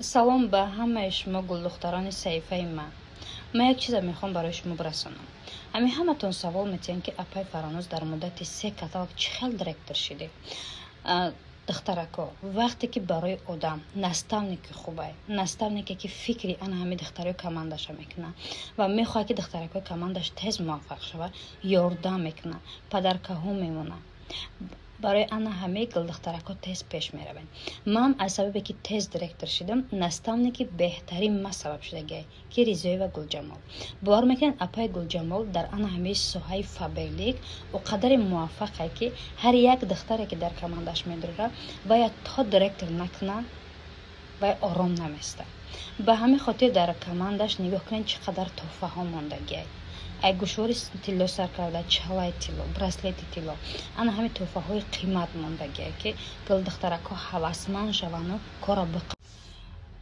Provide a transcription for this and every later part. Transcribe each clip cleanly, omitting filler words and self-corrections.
سلام به همه شما گلدختران صحیفه من یک چیز میخوام برای شما برسونم. همتون سوال میتین که اپای فرانوز در مدت 3 کاتالوگ چخیل دایرکتر شده. دخترکا وقتی که برای آدم наставник خوبه، наставник که فکری انا همه دخترای کماندش میکنه و میخواد که دخترکای کماندش تیز موفق شود، یاردم میکنه، پدرکهو میمونه. برای انا همه گلدخترکا تیز پیش میروند. من از سببی که تیز دایرکتر شدم، наставник بهترین ما سبب شده که ریزوی و گلجمال. باور میکنن اپای گلجمال در انا همه سوهای فابریک و قدر موفقه که هر یک دختری که در کماندش میداره باید تا دایرکتر نکنه و آرام نمیسته. به همین خاطر در کماندش نگاه کنین چقدر تحفه ها موندگی. ای گوشواری تیلو سر کرده، چالای تیلو، برسلت تیلو، انا همه تحفه های قیمت موندگی که گلدخترکا حواسمند شوند و کارا بکنن.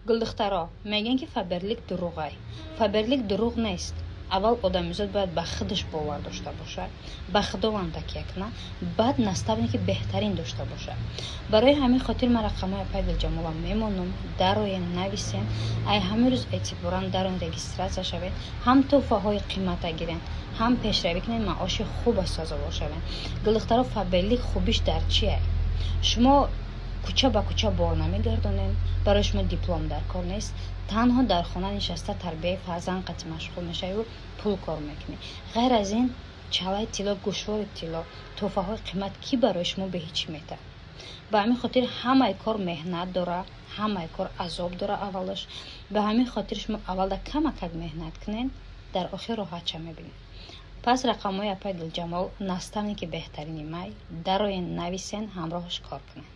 گلدخترا میگن که فابریک دروغه. فابریک دروغ نیست. اول آدمیزاد باید به خودش باور داشته باشه، به خداوند تکیه کنه، بعد наставник بهترین داشته باشه. برای همین خاطر من رقمای اپای گلجمال میمونم. در روی نویسین، ای همه روز اعتبارا در اون رجیستراسیون شوین، هم تحفه های قیمت گیرین، هم پیشروی کنین، معاش خوب سازوار شوین. گلدخترا فابریک خوبیش در چیه؟ شما کوچه با کوچه بار نمیگردونین، برای شما دیپلم در کار نیست، تنها در خانه نشسته تربیت فرزند قط مشغول میشه و پول کار میکنی. غیر از این چالای تیلا، گوشوار تیلا، تحفه های قیمت کی برای شما به هیچ میده؟ به همین خاطر همه کار مهنت داره، همه کار عذاب داره اولش. به همین خاطر شما اول در کمک مهنت کنین، در آخر راحت چه میبینین. پس رقمای اپای گلجمال наставник بهترین مای در روی نویسین، همراهش کار کنین.